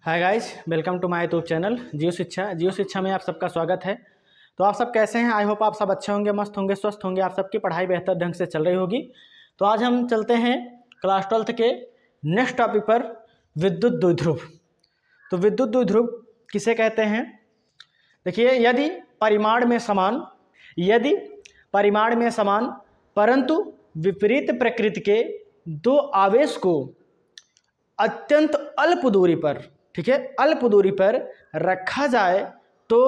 Hi guys, welcome to my YouTube channel Jio Shiksha में आप सबका स्वागत है। तो आप सब कैसे हैं? आई होप आप सब अच्छे होंगे, मस्त होंगे, स्वस्थ होंगे। आप सबकी पढ़ाई बेहतर ढंग से चल रही होगी। तो आज हम चलते हैं क्लास 12th के नेक्स्ट टॉपिक पर, विद्युत द्विध्रुव। तो विद्युत द्विध्रुव किसे कहते हैं? देखिए, यदि परिमाण में समान परंतु विपरीत प्रकृति के दो आवेश को अत्यंत अल्प दूरी पर, ठीक है, अल्प दूरी पर रखा जाए तो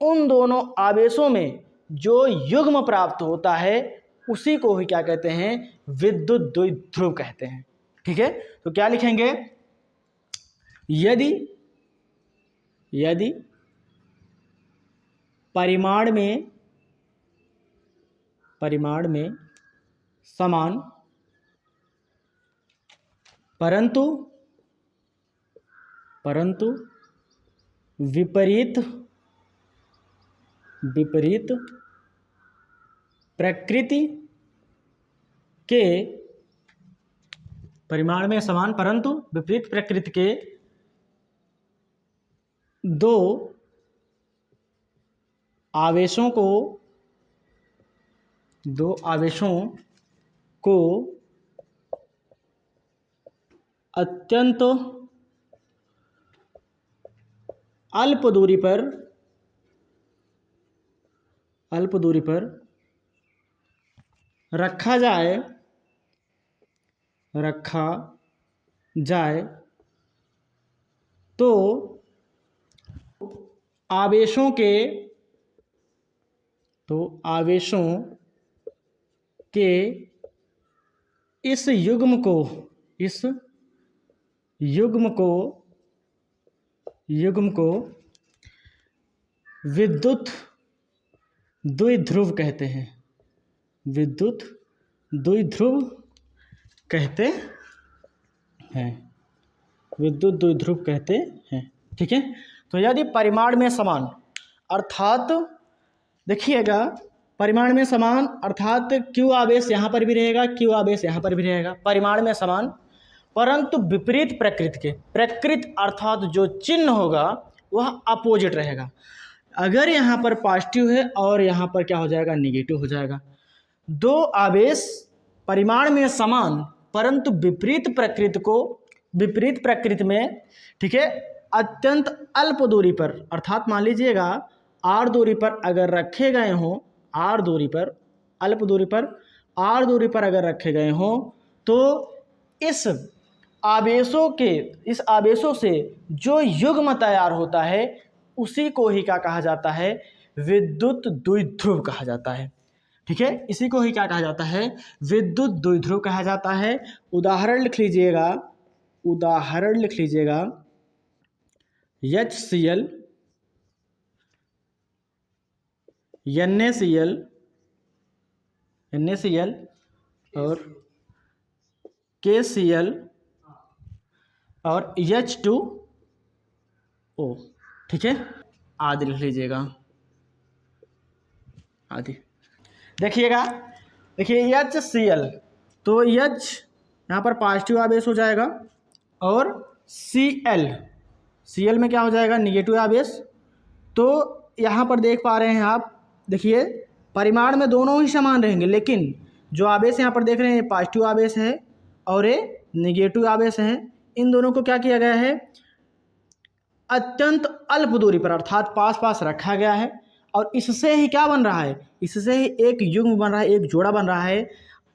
उन दोनों आवेशों में जो युग्म प्राप्त होता है उसी को ही क्या कहते हैं? विद्युत द्विध्रुव कहते हैं। ठीक है, तो क्या लिखेंगे? यदि परिमाण में समान परंतु विपरीत प्रकृति के, परिमाण में समान परंतु विपरीत प्रकृति के दो आवेशों को अत्यंत अल्प दूरी पर रखा जाए तो आवेशों के इस युग्म को विद्युत द्विध्रुव कहते हैं। विद्युत द्विध्रुव कहते हैं। ठीक है, तो यदि परिमाण में समान, अर्थात देखिएगा, परिमाण में समान अर्थात Q आवेश यहाँ पर भी रहेगा, Q आवेश यहाँ पर भी रहेगा। परिमाण में समान परंतु विपरीत प्रकृति अर्थात जो चिन्ह होगा वह अपोजिट रहेगा। अगर यहाँ पर पॉजिटिव है और यहाँ पर क्या हो जाएगा? निगेटिव हो जाएगा। दो आवेश परिमाण में समान परंतु विपरीत प्रकृति में, ठीक है, अत्यंत अल्प दूरी पर, अर्थात मान लीजिएगा r दूरी पर अगर रखे गए हों, r दूरी पर अगर रखे गए हों तो इस आवेशों से जो युग्म तैयार होता है उसी को ही क्या कहा जाता है? विद्युत द्विध्रुव कहा जाता है। ठीक है, इसी को ही क्या कहा जाता है? विद्युत द्विध्रुव कहा जाता है। उदाहरण लिख लीजिएगा HCl, NaCl और KCl और H2O। ठीक है, आदि लिख लीजिएगा, आदि। देखिए HCl, तो H यहाँ पर पॉजिटिव आवेश हो जाएगा और Cl में क्या हो जाएगा? निगेटिव आवेश। तो यहाँ पर देख पा रहे हैं आप, देखिए परिमाण में दोनों ही समान रहेंगे, लेकिन जो आवेश यहाँ पर देख रहे हैं पॉजिटिव आवेश है और ये निगेटिव आवेश है। इन दोनों को क्या किया गया है? अत्यंत अल्प दूरी पर अर्थात पास रखा गया है और इससे ही क्या बन रहा है? इससे ही एक युग्म बन रहा है, एक जोड़ा बन रहा है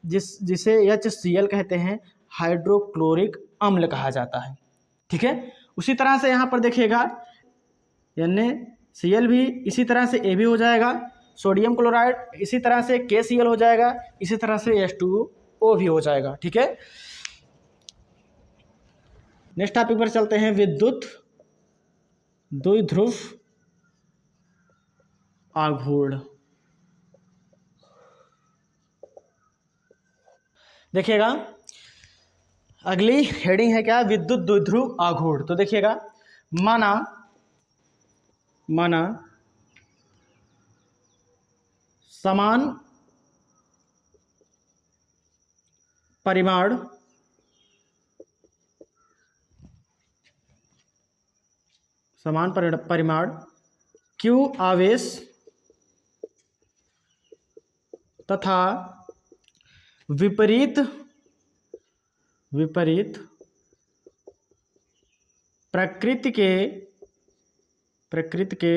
जिसे HCl कहते हैं, हाइड्रोक्लोरिक अम्ल कहा जाता है। ठीक है, उसी तरह से यहाँ पर देखिएगा NaCl भी इसी तरह से A भी हो जाएगा, सोडियम क्लोराइड इसी तरह से KCl हो जाएगा, इसी तरह से H2O भी हो जाएगा। ठीक है, नेक्स्ट टॉपिक पर चलते हैं, विद्युत द्विध्रुव आघूर्ण। देखिएगा, अगली हेडिंग है क्या? विद्युत द्विध्रुव आघूर्ण। तो देखिएगा, माना समान परिमाण समान परिमाण Q आवेश तथा विपरीत प्रकृति के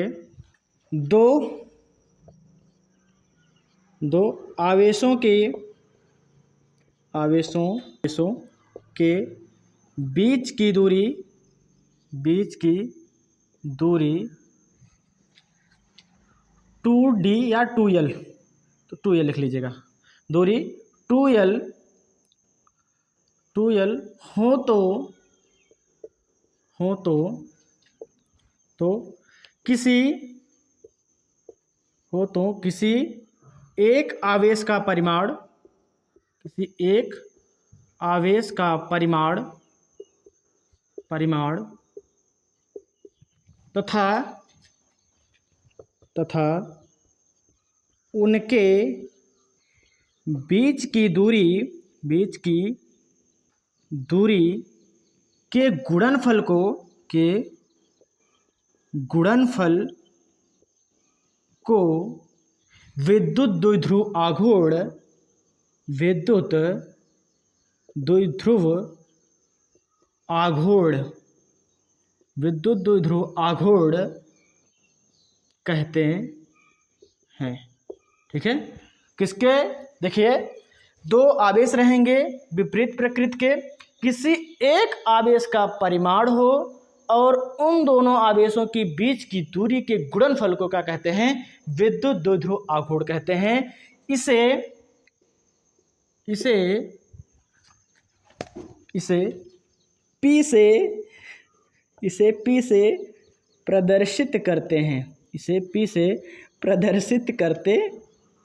दो आवेशों के बीच की दूरी 2D या 2L, तो 2L लिख लीजिएगा। दूरी 2L हो तो किसी एक आवेश का परिमाण तथा उनके बीच की दूरी के गुणनफल को विद्युत द्विध्रुव आघूर्ण कहते हैं। ठीक है, किसके? देखिए, दो आवेश रहेंगे विपरीत प्रकृति के, किसी एक आवेश का परिमाण हो और उन दोनों आवेशों के बीच की दूरी के गुणनफल को क्या कहते हैं? विद्युत द्विध्रुव आघूर्ण कहते हैं। इसे P से प्रदर्शित करते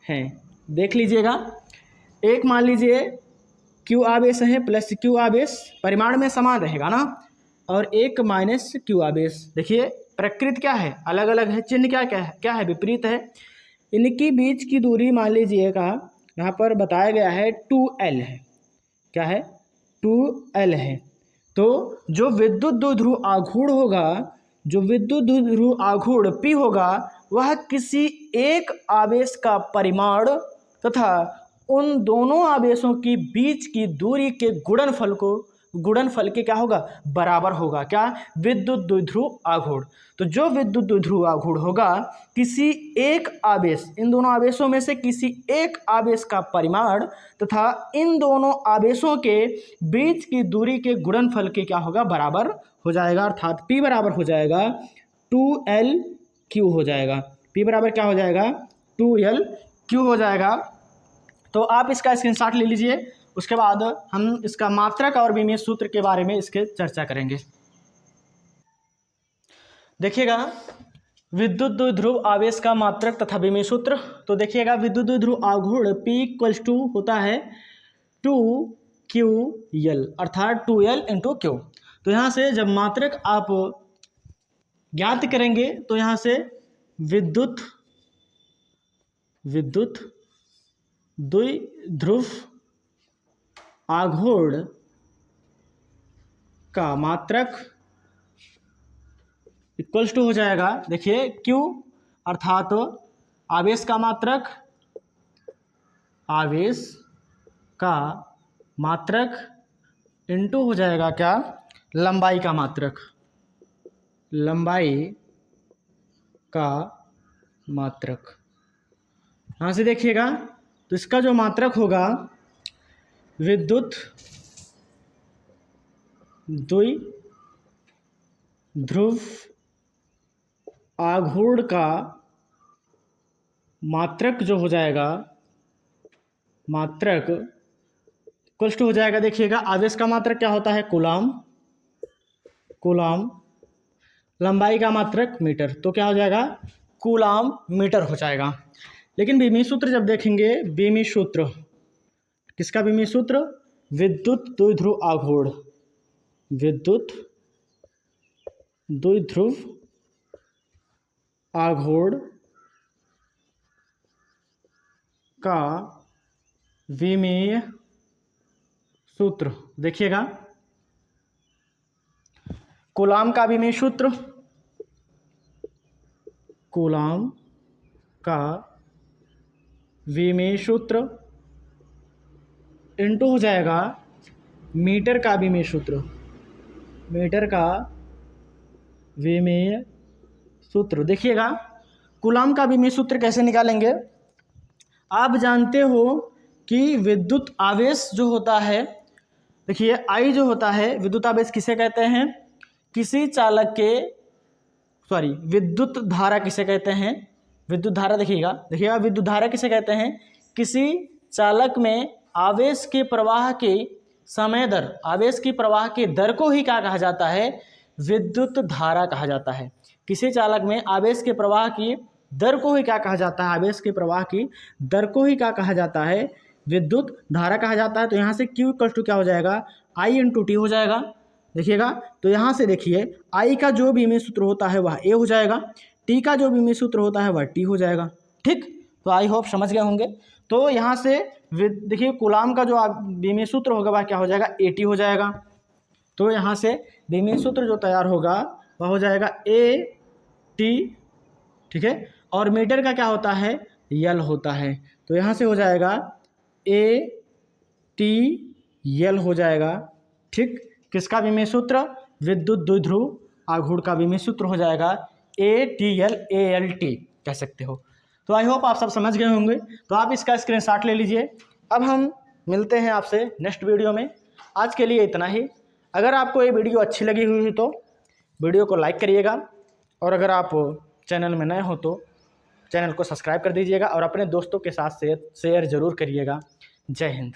हैं। देख लीजिएगा, एक मान लीजिए Q आवेश है प्लस Q आवेश परिमाण में समान रहेगा ना, और एक माइनस Q आवेश। देखिए प्रकृति क्या है? अलग अलग है, चिन्ह क्या है? विपरीत है। इनकी बीच की दूरी मान लीजिएगा यहाँ पर बताया गया है 2L है। क्या है? 2L है। तो जो विद्युत द्विध्रुव आघूर्ण P होगा वह किसी एक आवेश का परिमाण तथा उन दोनों आवेशों के बीच की दूरी के गुणनफल के क्या होगा? बराबर होगा। क्या? विद्युत द्विध्रुव आघूर्ण। तो जो विद्युत द्विध्रुव आघूर्ण होगा किसी एक आवेश, इन दोनों आवेशों में से किसी एक आवेश का परिमाण तथा इन दोनों आवेशों के बीच की दूरी के गुणनफल के क्या होगा? बराबर हो जाएगा। अर्थात P बराबर हो जाएगा 2LQ हो जाएगा। P बराबर क्या हो जाएगा? 2LQ हो जाएगा। तो आप इसका स्क्रीनशॉट ले लीजिए, उसके बाद हम इसका मात्रक और विमीय सूत्र के बारे में इसके चर्चा करेंगे। देखिएगा, विद्युत द्विध्रुव आवेश का मात्रक तथा विमीय सूत्र। तो देखिएगा, विद्युत द्विध्रुव आघूर्ण P = होता है 2QL, अर्थात 2L × Q। तो यहाँ से जब मात्रक आप ज्ञात करेंगे तो यहाँ से विद्युत द्विध्रुव आघूर्ण का मात्रक = हो जाएगा। देखिए Q अर्थात आवेश का मात्रक इंटू हो जाएगा क्या? लंबाई का मात्रक। यहाँ से देखिएगा, तो इसका जो मात्रक होगा विद्युत द्विध्रुव आघूर्ण का मात्रक जो हो जाएगा, मात्रक = हो जाएगा। देखिएगा, आवेश का मात्रक क्या होता है? कूलाम। लंबाई का मात्रक मीटर, तो क्या हो जाएगा? कूलाम मीटर हो जाएगा। लेकिन विमीय सूत्र जब देखेंगे, विमीय सूत्र किसका? विमीय सूत्र विद्युत द्विध्रुव आघूर्ण का विमीय सूत्र। देखिएगा, कूलाम का विमीय सूत्र कूलाम का विमेय सूत्र इंटू हो जाएगा मीटर का विमेय सूत्र, मीटर का विमेय सूत्र। देखिएगा कूलाम का विमेय सूत्र कैसे निकालेंगे। आप जानते हो कि विद्युत आवेश जो होता है, देखिए आई जो होता है विद्युत आवेश किसे कहते हैं, किसी चालक के विद्युत धारा किसे कहते हैं, विद्युत धारा देखिएगा विद्युत धारा किसे कहते हैं, किसी चालक में आवेश के प्रवाह के समय दर, आवेश की प्रवाह के दर को ही क्या कहा जाता है, विद्युत धारा कहा जाता है। किसी चालक में आवेश के प्रवाह की दर को ही क्या कहा जाता है, आवेश के प्रवाह की दर को ही क्या कहा जाता है, विद्युत धारा कहा जाता है। तो यहाँ से Q इक्वल टू क्या हो जाएगा, I इंटू टी हो जाएगा। देखिएगा तो यहाँ से देखिए I का जो विमेय सूत्र होता है वह A हो जाएगा, T का जो विमेय सूत्र होता है वह T हो जाएगा। ठीक, तो आई होप समझ गए होंगे। तो यहाँ से देखिए कूलाम का जो विमेय सूत्र होगा वह क्या हो जाएगा, AT हो जाएगा। तो यहाँ से विमेय सूत्र जो तैयार होगा वह हो जाएगा AT, ठीक है। और मीटर का क्या होता है, L होता है। तो यहाँ से हो जाएगा ATL हो जाएगा। ठीक, किसका विमेय सूत्र, विद्युत द्विध्रुव आघूर्ण का विमेय सूत्र हो जाएगा ATLALT कह सकते हो। तो आई होप आप सब समझ गए होंगे। तो आप इसका स्क्रीनशॉट ले लीजिए। अब हम मिलते हैं आपसे नेक्स्ट वीडियो में। आज के लिए इतना ही। अगर आपको ये वीडियो अच्छी लगी हुई है तो वीडियो को लाइक करिएगा, और अगर आप चैनल में नए हो तो चैनल को सब्सक्राइब कर दीजिएगा, और अपने दोस्तों के साथ शेयर ज़रूर करिएगा। जय हिंद।